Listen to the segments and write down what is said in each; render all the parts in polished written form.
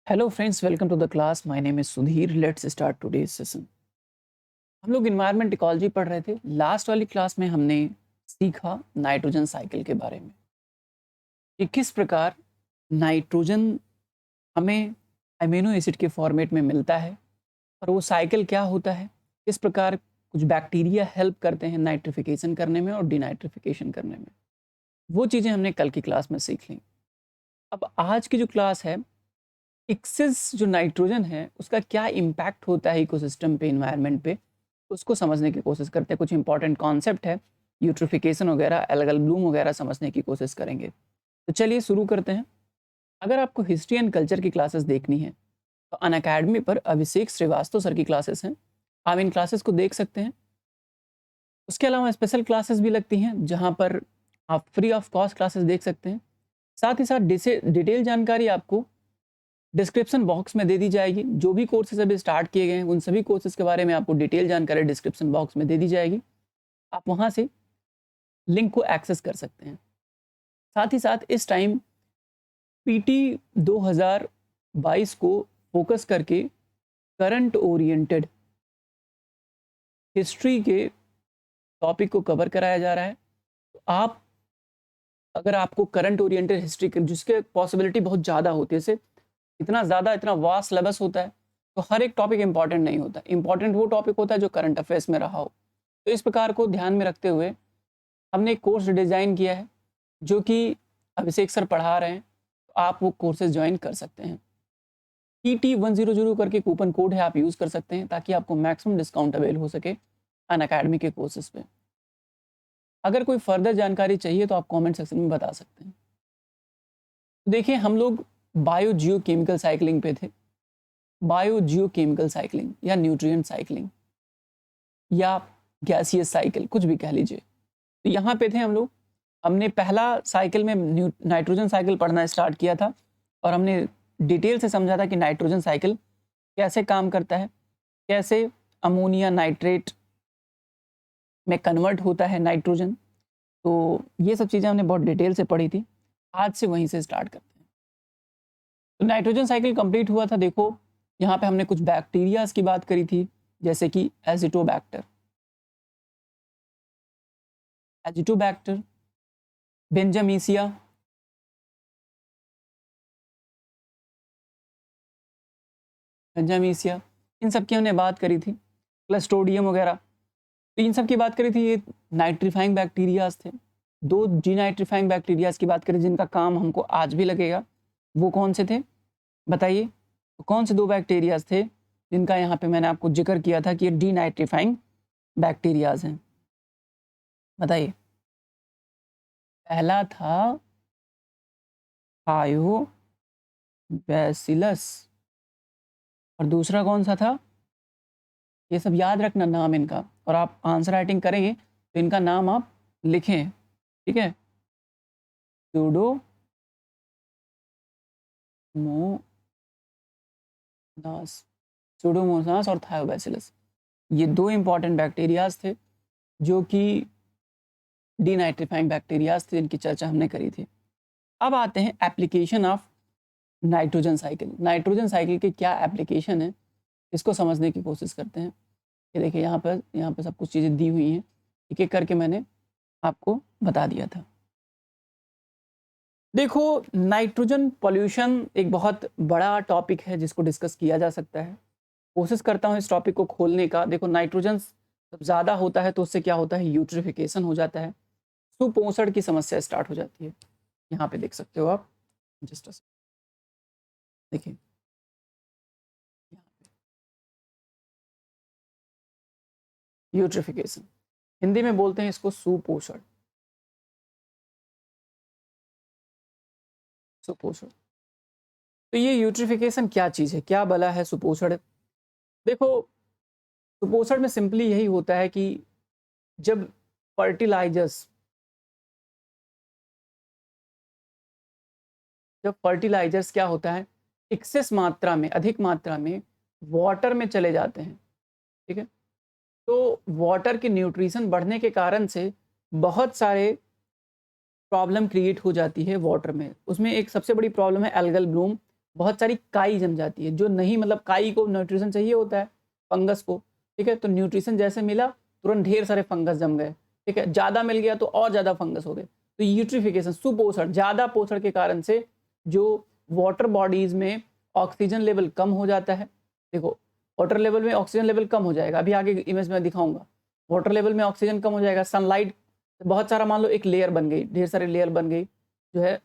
Hello friends, welcome to the class. My name is Sudhir. Let's start today's session. हम लोग environment ecology पढ़ रहे थे। लास्ट वाली क्लास में हमने सीखा नाइट्रोजन साइकिल के बारे में कि किस प्रकार नाइट्रोजन हमें अमीनो एसिड के फॉर्मेट में मिलता है और वो साइकिल क्या होता है, किस प्रकार कुछ बैक्टीरिया हेल्प करते हैं नाइट्रिफिकेशन करने में और डिनाइट्रिफिकेशन करने में। वो चीज़ें हमने कल की क्लास में सीख ली। अब आज की जो क्लास है, एक्सेस जो नाइट्रोजन है उसका क्या इम्पैक्ट होता है इकोसिस्टम पे, इन्वायरमेंट पे, उसको समझने की कोशिश करते हैं। कुछ इंपॉर्टेंट कॉन्सेप्ट है, यूट्रिफिकेशन वगैरह, एल्गल ब्लूम वगैरह समझने की कोशिश करेंगे। तो चलिए शुरू करते हैं। अगर आपको हिस्ट्री एंड कल्चर की क्लासेस देखनी है तो अनअकैडमी पर अभिषेक श्रीवास्तव सर की क्लासेस हैं, आप इन क्लासेस को देख सकते हैं। उसके अलावा स्पेशल क्लासेस भी लगती हैं जहाँ पर आप फ्री ऑफ कॉस्ट क्लासेस देख सकते हैं। साथ ही साथ डिटेल जानकारी आपको डिस्क्रिप्शन बॉक्स में दे दी जाएगी। जो भी कोर्सेज अभी स्टार्ट किए गए हैं उन सभी कोर्सेज के बारे में आपको डिटेल जानकारी डिस्क्रिप्शन बॉक्स में दे दी जाएगी। आप वहाँ से लिंक को एक्सेस कर सकते हैं। साथ ही साथ इस टाइम पीटी 2022 को फोकस करके करंट ओरिएंटेड हिस्ट्री के टॉपिक को कवर कराया जा रहा है। तो आप, अगर आपको करंट ओरिएंटेड हिस्ट्री जिसके पॉसिबिलिटी बहुत ज़्यादा होती है, जैसे इतना वास्ट सिलेबस होता है, तो हर एक टॉपिक इंपॉर्टेंट नहीं होता। इंपॉर्टेंट वो टॉपिक होता है जो करंट अफेयर्स में रहा हो। तो इस प्रकार को ध्यान में रखते हुए हमने एक कोर्स डिज़ाइन किया है जो कि अभिषेक सर पढ़ा रहे हैं। तो आप वो कोर्सेज ज्वाइन कर सकते हैं। TT100 करके कूपन कोड है, आप यूज़ कर सकते हैं ताकि आपको मैक्सिमम डिस्काउंट अवेल हो सके अनअकैडमी के कोर्सेज पे। अगर कोई फर्दर जानकारी चाहिए तो आप कमेंट सेक्शन में बता सकते हैं। देखिए, हम लोग बायो जियो केमिकल साइकिलिंग पे थे। बायो जियो केमिकल साइकिलिंग या न्यूट्रिएंट साइकिलिंग या गैसियस साइकिल, कुछ भी कह लीजिए। तो यहाँ पे थे हम लोग। हमने पहला साइकिल में नाइट्रोजन साइकिल पढ़ना स्टार्ट किया था और हमने डिटेल से समझा था कि नाइट्रोजन साइकिल कैसे काम करता है, कैसे अमोनिया नाइट्रेट में कन्वर्ट होता है नाइट्रोजन। तो ये सब चीज़ें हमने बहुत डिटेल से पढ़ी थी। आज से वहीं से स्टार्ट करते हैं। तो नाइट्रोजन साइकिल कंप्लीट हुआ था। देखो, यहाँ पे हमने कुछ बैक्टीरियाज की बात करी थी, जैसे कि एजिटोबैक्टर, बेंजामीसिया, इन सब की हमने बात करी थी। क्लस्ट्रोडियम वगैरह, तो इन सब की बात करी थी। ये नाइट्रीफाइंग बैक्टीरियाज थे। दो डीनाइट्रीफाइंग बैक्टीरियाज की बात करें जिनका काम हमको आज भी लगेगा, वो कौन से थे बताइए? तो कौन से दो बैक्टीरियाज थे जिनका यहाँ पे मैंने आपको जिक्र किया था कि ये डीनाइट्रीफाइंग बैक्टीरियाज हैं? बताइए। पहला था थायोबैसिलस और दूसरा कौन सा था? ये सब याद रखना नाम इनका, और आप आंसर राइटिंग करेंगे तो इनका नाम आप लिखें, ठीक है? सूडोमोनास और थायोबैसिलस, ये दो इंपॉर्टेंट बैक्टीरियाज थे जो कि डीनाइट्रीफाइंग बैक्टीरियाज थे, जिनकी चर्चा हमने करी थी। अब आते हैं application of nitrogen cycle. Nitrogen cycle के क्या एप्लीकेशन है, इसको समझने की कोशिश करते हैं। ये देखिए, यहाँ पर सब कुछ चीज़ें दी हुई हैं, एक एक करके मैंने आपको बता दिया था। देखो, नाइट्रोजन पॉल्यूशन एक बहुत बड़ा टॉपिक है जिसको डिस्कस किया जा सकता है। कोशिश करता हूँ इस टॉपिक को खोलने का। देखो, नाइट्रोजन जब ज़्यादा होता है तो उससे क्या होता है, यूट्रिफिकेशन हो जाता है, सुपोषण की समस्या स्टार्ट हो जाती है। यहाँ पे देख सकते हो आप, जस्ट देखिए, यूट्रिफिकेशन, हिंदी में बोलते हैं इसको सुपोषण। सुपोषण, तो ये यूट्रिफिकेशन क्या चीज़ है, क्या भला है सुपोषण? देखो, सुपोषण में सिंपली यही होता है कि जब फर्टिलाइजर्स क्या होता है, एक्सेस मात्रा में, अधिक मात्रा में वाटर में चले जाते हैं, ठीक है? तो वाटर की न्यूट्रिशन बढ़ने के कारण से बहुत सारे प्रॉब्लम क्रिएट हो जाती है वाटर में। उसमें एक सबसे बड़ी प्रॉब्लम है एल्गल ब्लूम, बहुत सारी काई जम जाती है, जो नहीं, मतलब काई को न्यूट्रिशन चाहिए होता है फंगस को, ठीक है, तो न्यूट्रिशन जैसे मिला तुरंत ढेर सारे फंगस जम गए, ठीक है, ज़्यादा मिल गया तो और ज़्यादा फंगस हो गए। तो यूट्रिफिकेशन, सुपोषण, ज़्यादा पोषण के कारण से जो वाटर बॉडीज में ऑक्सीजन लेवल कम हो जाता है। देखो वाटर लेवल में ऑक्सीजन लेवल कम हो जाएगा, अभी आगे इमेज में दिखाऊंगा। वाटर लेवल में ऑक्सीजन कम हो जाएगा, सनलाइट बहुत सारा, मान लो एक लेयर बन गई, ढेर सारी लेयर बन गई जो है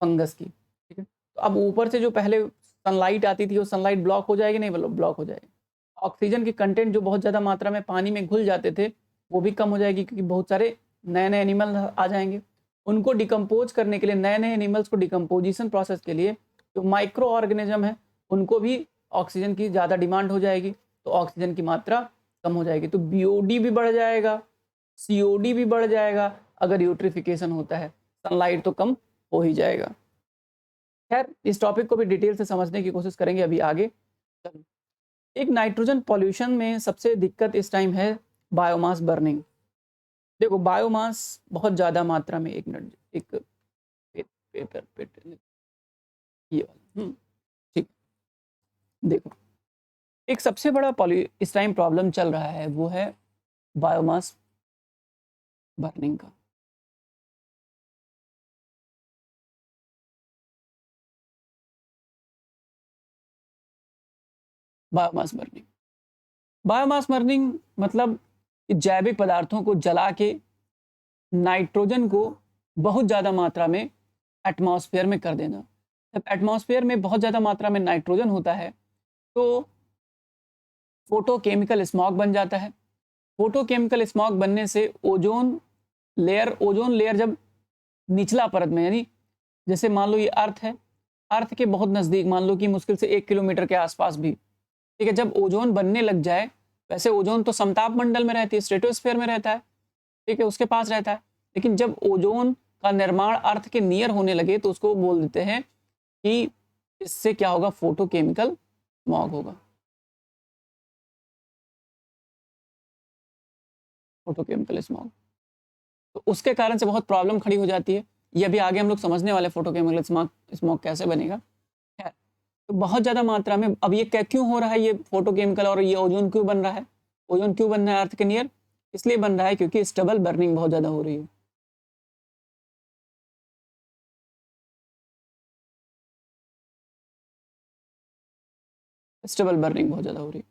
फंगस की, ठीक है, तो अब ऊपर से जो पहले सनलाइट आती थी वो सनलाइट ब्लॉक हो जाएगी, नहीं ब्लॉक हो जाएगी। ऑक्सीजन के कंटेंट जो बहुत ज़्यादा मात्रा में पानी में घुल जाते थे वो भी कम हो जाएगी, क्योंकि बहुत सारे नए नए एनिमल आ जाएंगे। उनको डिकम्पोज करने के लिए, नए नए एनिमल्स को डिकम्पोजिशन प्रोसेस के लिए जो माइक्रो ऑर्गेनिज्म है उनको भी ऑक्सीजन की ज़्यादा डिमांड हो जाएगी, तो ऑक्सीजन की मात्रा कम हो जाएगी, तो बीओडी भी बढ़ जाएगा, सीओडी भी बढ़ जाएगा। अगर यूट्रिफिकेशन होता है, सनलाइट तो कम हो ही जाएगा। खैर इस टॉपिक को भी डिटेल से समझने की कोशिश करेंगे अभी आगे। चलो, एक नाइट्रोजन पॉल्यूशन में सबसे दिक्कत इस टाइम है बायोमास बर्निंग। देखो बायोमास बहुत ज़्यादा मात्रा में, एक मिनट, एक पेपर ये वाला, ठीक, देखो एक सबसे बड़ा इस टाइम प्रॉब्लम चल रहा है वो है बायोमास बर्निंग का। बायोमास बर्निंग, बायोमास बर्निंग मतलब जैविक पदार्थों को जला के नाइट्रोजन को बहुत ज़्यादा मात्रा में एटमॉस्फेयर में कर देना। जब एटमॉस्फेयर में बहुत ज़्यादा मात्रा में नाइट्रोजन होता है तो फोटोकेमिकल स्मॉग बन जाता है। फोटोकेमिकल स्मॉग बनने से ओजोन लेयर जब निचला परत में, यानी जैसे मान लो ये अर्थ है, अर्थ के बहुत नज़दीक, मान लो कि मुश्किल से 1 किलोमीटर के आसपास भी, ठीक है, जब ओजोन बनने लग जाए, वैसे ओजोन तो समताप मंडल में रहती है, स्ट्रेटोस्फेयर में रहता है, ठीक है, उसके पास रहता है, लेकिन जब ओजोन का निर्माण अर्थ के नियर होने लगे तो उसको बोल देते हैं कि इससे क्या होगा, फोटोकेमिकल स्मॉग होगा, फोटोकेमिकल स्मॉग। तो उसके कारण से बहुत प्रॉब्लम खड़ी हो जाती है। ये अभी आगे हम लोग समझने वाले फोटोकेमिकल स्मॉग कैसे बनेगा। खैर, तो बहुत ज़्यादा मात्रा में अब ये क्यों हो रहा है, ये फोटोकेमिकल, और ये ओजोन क्यों बन रहा है, ओजोन क्यों बन रहा है अर्थ के नियर, इसलिए बन रहा है क्योंकि स्टबल बर्निंग बहुत ज़्यादा हो रही है। स्टबल बर्निंग बहुत ज़्यादा हो रही है।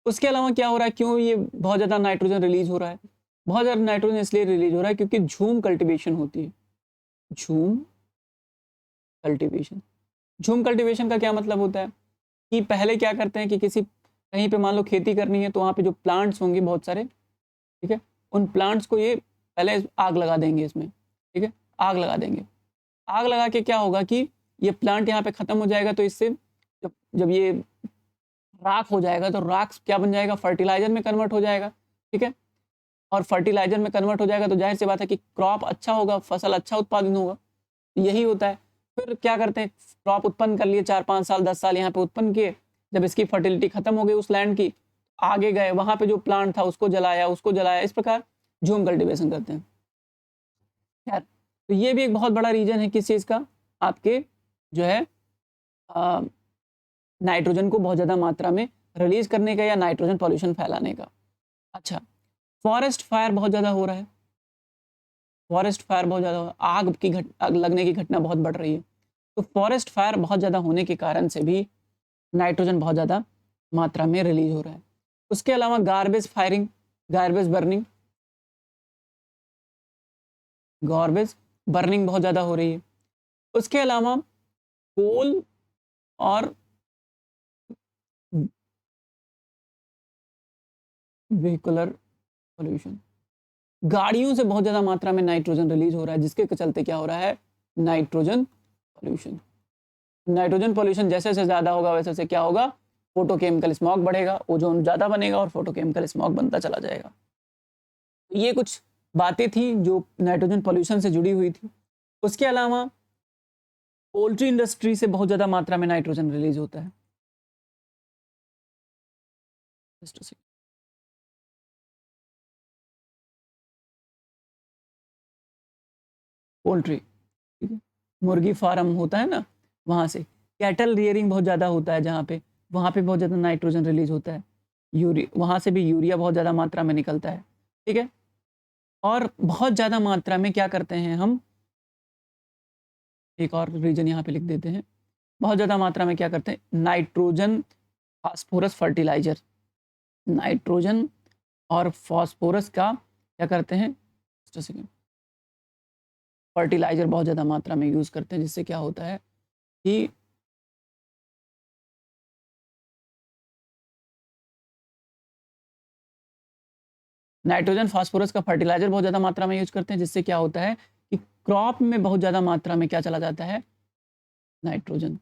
उसके अलावा क्या हो रहा है, क्यों ये बहुत ज़्यादा नाइट्रोजन रिलीज हो रहा है, बहुत ज़्यादा नाइट्रोजन इसलिए रिलीज हो रहा है क्योंकि झूम कल्टीवेशन होती है। झूम कल्टीवेशन, झूम कल्टीवेशन का क्या मतलब होता है कि पहले क्या करते हैं कि किसी कहीं पे मान लो खेती करनी है तो वहाँ पे जो प्लांट्स होंगे बहुत सारे, ठीक है, उन प्लांट्स को ये पहले आग लगा देंगे इसमें, ठीक है, आग लगा देंगे। आग लगा के क्या होगा कि ये प्लांट यहाँ पे ख़त्म हो जाएगा, तो इससे जब जब ये राख हो जाएगा तो राख क्या बन जाएगा, फर्टिलाइजर में कन्वर्ट हो जाएगा, ठीक है, और फर्टिलाइजर में कन्वर्ट हो जाएगा तो जाहिर सी बात है कि क्रॉप अच्छा होगा, फसल अच्छा उत्पादन होगा, यही होता है। फिर क्या करते हैं, क्रॉप उत्पन्न कर लिए 4-5 साल 10 साल यहाँ पे उत्पन्न किए, जब इसकी फर्टिलिटी खत्म हो गई उस लैंड की, आगे गए वहाँ पे जो प्लांट था उसको जलाया, इस प्रकार झूम कल्टीवेशन करते हैं। खैर, तो ये भी एक बहुत बड़ा रीजन है किस चीज़ का, आपके जो है नाइट्रोजन को बहुत ज़्यादा मात्रा में रिलीज करने का या नाइट्रोजन पॉल्यूशन फैलाने का। अच्छा, फॉरेस्ट फायर बहुत ज़्यादा हो रहा है, फॉरेस्ट फायर बहुत ज़्यादा, आग लगने की घटना बहुत बढ़ रही है, तो फॉरेस्ट फायर बहुत ज़्यादा होने के कारण से भी नाइट्रोजन बहुत ज़्यादा मात्रा में रिलीज हो रहा है। उसके अलावा garbage firing, garbage burning, garbage burning बहुत ज़्यादा हो रही है। उसके अलावा कोल और व्हीकुलर पोल्यूशन, गाड़ियों से बहुत ज़्यादा मात्रा में नाइट्रोजन रिलीज हो रहा है, जिसके चलते क्या हो रहा है, नाइट्रोजन पोल्यूशन। नाइट्रोजन पोल्यूशन जैसे जैसे ज़्यादा होगा वैसे वैसे क्या होगा, फोटोकेमिकल स्मॉग बढ़ेगा, ओजोन ज़्यादा बनेगा और फोटोकेमिकल स्मॉग बनता चला जाएगा। ये कुछ बातें थी जो नाइट्रोजन पोल्यूशन से जुड़ी हुई थी। उसके अलावा पोल्ट्री इंडस्ट्री से बहुत ज़्यादा मात्रा में नाइट्रोजन रिलीज होता है। पोल्ट्री, ठीक है, मुर्गी फार्म होता है ना, वहाँ से कैटल रियरिंग बहुत ज़्यादा होता है जहाँ पे, वहाँ पे बहुत ज़्यादा नाइट्रोजन रिलीज होता है, वहाँ से भी यूरिया बहुत ज़्यादा मात्रा में निकलता है, ठीक है। और बहुत ज़्यादा मात्रा में क्या करते हैं हम, एक और रीजन यहाँ पे लिख देते हैं, बहुत ज़्यादा मात्रा में क्या करते हैं, नाइट्रोजन फास्फोरस फर्टिलाइजर, नाइट्रोजन और फास्फोरस का क्या करते हैं, फर्टिलाइजर बहुत ज़्यादा मात्रा में यूज़ करते हैं, जिससे क्या होता है कि नाइट्रोजन फास्फोरस का फर्टिलाइजर बहुत ज़्यादा मात्रा में यूज करते हैं, जिससे क्या होता है कि क्रॉप में बहुत ज़्यादा मात्रा में क्या चला जाता है, नाइट्रोजन,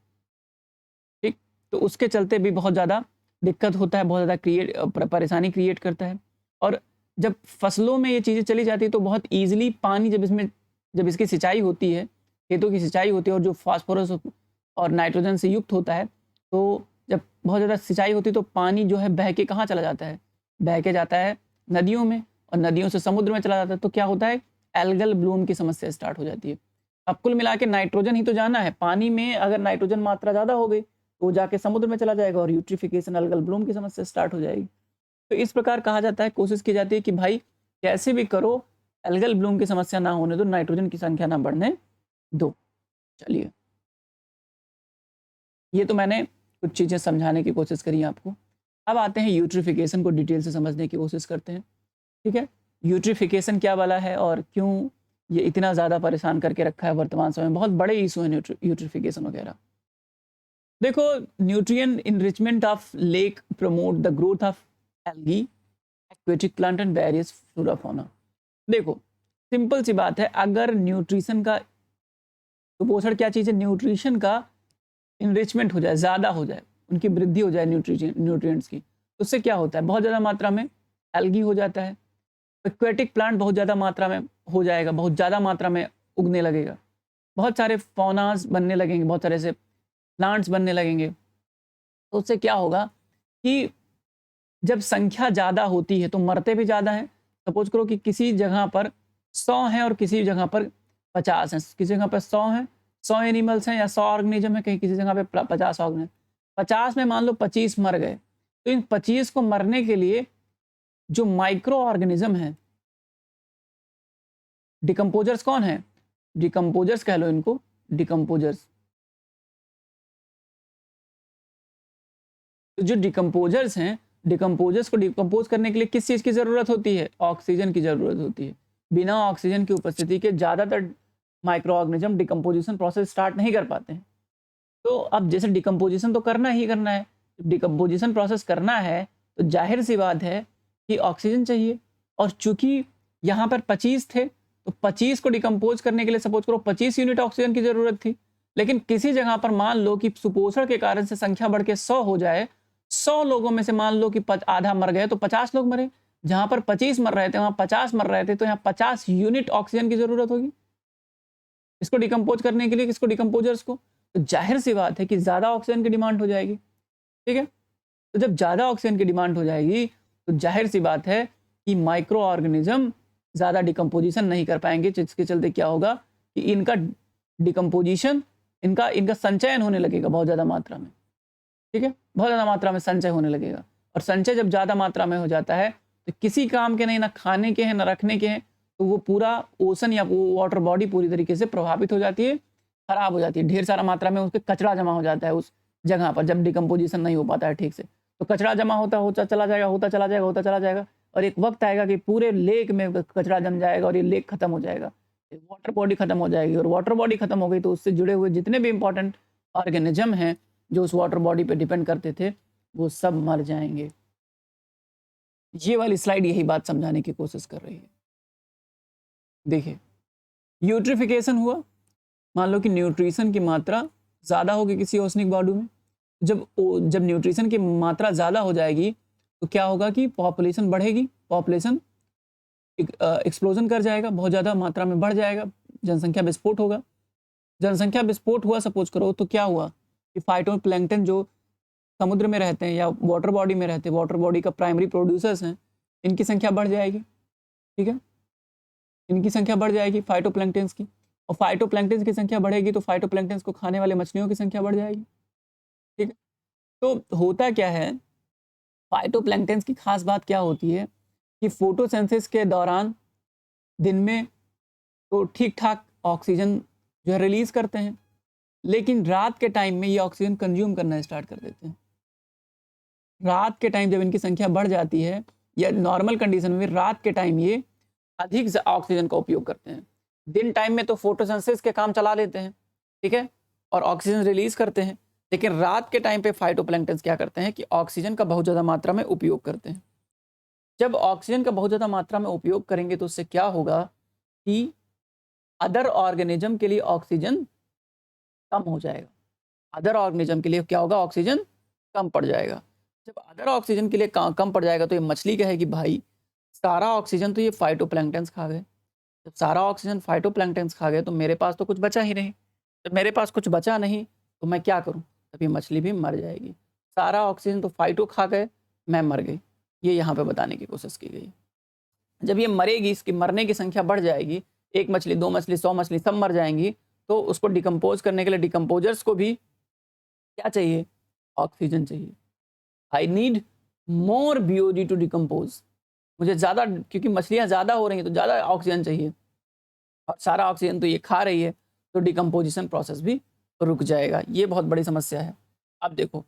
ठीक। तो उसके चलते भी बहुत ज़्यादा दिक्कत होता है, बहुत ज़्यादा परेशानी क्रिएट करता है। और जब फसलों में ये चीज़ें चली जाती है तो बहुत ईजिली पानी जब इसकी सिंचाई होती है, खेतों की सिंचाई होती है और जो फास्फोरस और नाइट्रोजन से युक्त होता है, तो जब बहुत ज़्यादा सिंचाई होती है तो पानी जो है बह के कहाँ चला जाता है, बह के जाता है नदियों में, और नदियों से समुद्र में चला जाता है। तो क्या होता है, एल्गल ब्लूम की समस्या स्टार्ट हो जाती है। अब कुल मिला के नाइट्रोजन ही तो जाना है, पानी में अगर नाइट्रोजन मात्रा ज़्यादा हो गई तो जाके समुद्र में चला जाएगा और यूट्रिफिकेशन, एल्गल ब्लूम की समस्या स्टार्ट हो जाएगी। तो इस प्रकार कहा जाता है, कोशिश की जाती है कि भाई कैसे भी करो एल्गल ब्लूम की समस्या ना होने दो, नाइट्रोजन की संख्या ना बढ़ने दो। चलिए, ये तो मैंने कुछ चीज़ें समझाने की कोशिश करी आपको। अब आते हैं यूट्रिफिकेशन को डिटेल से समझने की कोशिश करते हैं, ठीक है। यूट्रिफिकेशन क्या वाला है और क्यों ये इतना ज़्यादा परेशान करके रखा है वर्तमान समय में, बहुत बड़े इशू है यूट्रिफिकेशन वगैरह। देखो, nutrient enrichment of lake promote the growth of algae, aquatic plant and various flora fauna. देखो, सिंपल सी बात है, अगर न्यूट्रिशन का कुपोषण क्या चीज़ है, न्यूट्रिशन का इनरिचमेंट हो जाए, ज़्यादा हो जाए, उनकी वृद्धि हो जाए न्यूट्रिएंट्स की, तो उससे क्या होता है, बहुत ज़्यादा मात्रा में एल्गी हो जाता है, एक्वेटिक प्लांट बहुत ज़्यादा मात्रा में हो जाएगा, बहुत ज़्यादा मात्रा में उगने लगेगा, बहुत सारे फौनास बनने लगेंगे, बहुत सारे से प्लांट्स बनने लगेंगे। तो उससे क्या होगा कि जब संख्या ज़्यादा होती है तो मरते भी ज़्यादा हैं। सपोज करो कि किसी जगह पर 100 हैं और किसी जगह पर 50 हैं, किसी जगह पर 100 हैं, 100 एनिमल्स हैं या 100 ऑर्गेनिज्म है, कहीं किसी जगह पे 50 ऑर्गेनिज्म, 50 में मान लो 25 मर गए, तो इन 25 को मरने के लिए जो माइक्रो ऑर्गेनिज्म है, डिकम्पोजर्स कौन है, डिकम्पोजर्स कह लो इनको, डिकम्पोजर्स। तो जो डिकम्पोजर्स हैं, डिकम्पोजर्स को डिकम्पोज करने के लिए किस चीज़ की ज़रूरत होती है, ऑक्सीजन की ज़रूरत होती है। बिना ऑक्सीजन की उपस्थिति के ज़्यादातर micro organism decomposition process start नहीं कर पाते हैं। तो अब जैसे डिकम्पोजिशन तो करना ही करना है, डिकम्पोजिशन प्रोसेस करना है तो जाहिर सी बात है कि ऑक्सीजन चाहिए। और चूंकि यहाँ पर 25 थे तो 25 को डिकम्पोज करने के लिए सपोज करो 25 यूनिट ऑक्सीजन की ज़रूरत थी, लेकिन किसी जगह पर मान लो कि सुपोषण के कारण से संख्या बढ़ के 100 हो जाए, 100 लोगों में से मान लो कि आधा मर गए तो 50 लोग मरे, जहाँ पर 25 मर रहे थे वहाँ 50 मर रहे थे, तो यहाँ 50 यूनिट ऑक्सीजन की ज़रूरत होगी इसको डिकम्पोज करने के लिए, किसको, डिकम्पोजर्स को। तो जाहिर सी बात है कि ज़्यादा ऑक्सीजन की डिमांड हो जाएगी, ठीक है। तो जब ज़्यादा ऑक्सीजन की डिमांड हो जाएगी तो जाहिर सी बात है कि माइक्रो ऑर्गेनिज्म ज़्यादा डिकम्पोजिशन नहीं कर पाएंगे, जिसके चलते क्या होगा कि इनका डिकम्पोजिशन, इनका संचयन होने लगेगा बहुत ज़्यादा मात्रा में, ठीक है, बहुत ज़्यादा मात्रा में संचय होने लगेगा। और संचय जब ज़्यादा मात्रा में हो जाता है तो किसी काम के नहीं, ना खाने के हैं ना रखने के हैं, तो वो पूरा ओशन या वो वाटर बॉडी पूरी तरीके से प्रभावित हो जाती है, खराब हो जाती है, ढेर सारा मात्रा में उसके कचरा जमा हो जाता है उस जगह पर, जब डिकम्पोजिशन नहीं हो पाता है ठीक से, तो कचरा जमा होता चला जाएगा, होता चला जाएगा, होता चला जाएगा, और एक वक्त आएगा कि पूरे लेक में कचरा जम जाएगा और ये लेक खत्म हो जाएगा, वाटर बॉडी खत्म हो जाएगी। और वाटर बॉडी खत्म हो गई तो उससे जुड़े हुए जितने भी इंपॉर्टेंट ऑर्गेनिज्म हैं जो उस वाटर बॉडी पे डिपेंड करते थे, वो सब मर जाएंगे। ये वाली स्लाइड यही बात समझाने की कोशिश कर रही है। देखिए, यूट्रिफिकेशन हुआ, मान लो कि न्यूट्रिशन की मात्रा ज़्यादा होगी किसी ओसनिक बॉडी में, जब न्यूट्रिशन की मात्रा ज़्यादा हो जाएगी तो क्या होगा कि पॉपुलेशन बढ़ेगी, पॉपुलेशन एक्सप्लोजन कर जाएगा, बहुत ज़्यादा मात्रा में बढ़ जाएगा, जनसंख्या विस्फोट होगा। जनसंख्या विस्फोट हुआ सपोज करो तो क्या हुआ कि फाइटोप्लैंक्टन जो समुद्र में रहते हैं या वाटर बॉडी में रहते हैं, वाटर बॉडी का प्राइमरी प्रोड्यूसर्स हैं, इनकी संख्या बढ़ जाएगी, ठीक है, इनकी संख्या बढ़ जाएगी फाइटोप्लैंक्टन्स की, और फाइटोप्लैंक्टन्स की संख्या बढ़ेगी तो फाइटोप्लैंक्टन्स को खाने वाले मछलियों की संख्या बढ़ जाएगी, तो होता क्या है, फाइटोप्लैंक्टन्स की खास बात क्या होती है कि फोटोसिंथेसिस के दौरान दिन में तो ठीक ठाक ऑक्सीजन जो है रिलीज करते हैं, लेकिन रात के टाइम में ये ऑक्सीजन कंज्यूम करना स्टार्ट कर देते हैं। रात के टाइम जब इनकी संख्या बढ़ जाती है या नॉर्मल कंडीशन में रात के टाइम ये अधिक ऑक्सीजन का उपयोग करते हैं। दिन टाइम में तो फोटोसिंथेसिस के काम चला लेते हैं, ठीक है, और ऑक्सीजन रिलीज करते हैं, लेकिन रात के टाइम पे फाइटोप्लैंक्टन्स क्या करते हैं कि ऑक्सीजन का बहुत ज़्यादा मात्रा में उपयोग करते हैं। जब ऑक्सीजन का बहुत ज़्यादा मात्रा में उपयोग करेंगे तो उससे क्या होगा कि अदर ऑर्गेनिज्म के लिए ऑक्सीजन कम हो जाएगा। अदर ऑर्गेनिज्म के लिए क्या होगा, ऑक्सीजन कम पड़ जाएगा। जब अदर ऑक्सीजन के लिए कम पड़ जाएगा तो ये मछली कहेगी भाई सारा ऑक्सीजन तो ये फाइटोप्लैंक्टन्स खा गए। जब सारा ऑक्सीजन फाइटोप्लैंक्टन्स खा गए तो मेरे पास तो कुछ बचा ही नहीं। जब मेरे पास कुछ बचा नहीं तो मैं क्या करूं, तब ये मछली भी मर जाएगी। सारा ऑक्सीजन तो फाइटो खा गए, मैं मर गई। ये यहाँ पे बताने की कोशिश की गई। जब ये मरेगी, इसकी मरने की संख्या बढ़ जाएगी, 1 मछली 2 मछली 100 मछली सब मर जाएंगी, तो उसको डिकम्पोज करने के लिए डिकम्पोजर्स को भी क्या चाहिए, ऑक्सीजन चाहिए। I need more BOD to decompose. मुझे ज़्यादा, क्योंकि मछलियाँ ज़्यादा हो रही हैं तो ज़्यादा ऑक्सीजन चाहिए, और सारा ऑक्सीजन तो ये खा रही है, तो डिकम्पोजिशन प्रोसेस भी रुक जाएगा। ये बहुत बड़ी समस्या है। अब देखो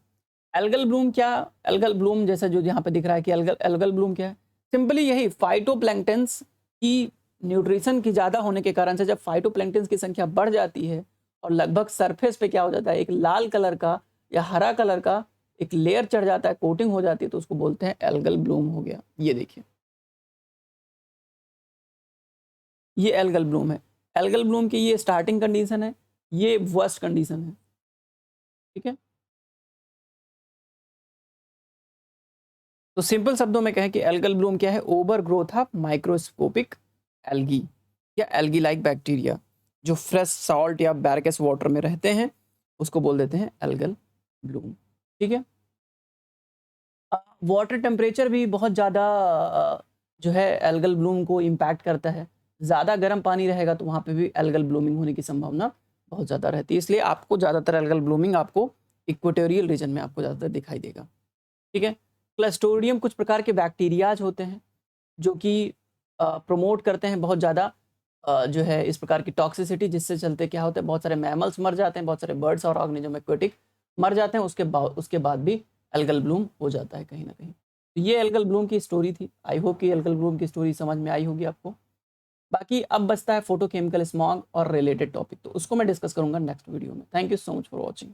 एल्गल ब्लूम क्या, एल्गल ब्लूम जैसा जो यहाँ पे दिख रहा है कि एल्गल ब्लूम क्या है, सिंपली यही फाइटोप्लैंक्टन्स की न्यूट्रिशन की ज़्यादा होने के कारण से जब फाइटोप्लैंक्टन्स की संख्या बढ़ जाती है और लगभग सरफेस पे क्या हो जाता है, एक लाल कलर का या हरा कलर का एक लेयर चढ़ जाता है, कोटिंग हो जाती है, तो उसको बोलते हैं एल्गल ब्लूम हो गया। ये देखिए ये एल्गल ब्लूम है। एल्गल ब्लूम की ये स्टार्टिंग कंडीशन है, ये वर्स्ट कंडीशन है, ठीक है। तो सिंपल शब्दों में कहें कि एल्गल ब्लूम क्या है, over growth of microscopic algae या एल्गी लाइक बैक्टीरिया जो फ्रेश सॉल्ट या बैरकेस वाटर में रहते हैं, उसको बोल देते हैं एल्गल ब्लूम, ठीक है। वाटर टेम्परेचर भी बहुत ज़्यादा जो है एल्गल ब्लूम को इम्पैक्ट करता है। ज़्यादा गर्म पानी रहेगा तो वहाँ पे भी एल्गल ब्लूमिंग होने की संभावना बहुत ज़्यादा रहती है। इसलिए आपको ज़्यादातर एल्गल ब्लूमिंग आपको इक्वेटोरियल रीजन में आपको ज़्यादातर दिखाई देगा, ठीक है। क्लस्टोडियम कुछ प्रकार के बैक्टीरियाज होते हैं जो कि प्रमोट करते हैं बहुत ज़्यादा जो है इस प्रकार की टॉक्सिसिटी, जिससे चलते क्या होता है, बहुत सारे मैमल्स मर जाते हैं, बहुत सारे बर्ड्स और ऑर्गेनिज्म एक्वेटिक मर जाते हैं। उसके बाद भी एल्गल ब्लूम हो जाता है कहीं ना कहीं। तो ये एल्गल ब्लूम की स्टोरी थी। आई होप कि एल्गल ब्लूम की स्टोरी समझ में आई होगी आपको। बाकी अब बचता है फोटोकेमिकल स्मॉग और रिलेटेड टॉपिक, तो उसको मैं डिस्कस करूंगा नेक्स्ट वीडियो में। Thank you so much for watching.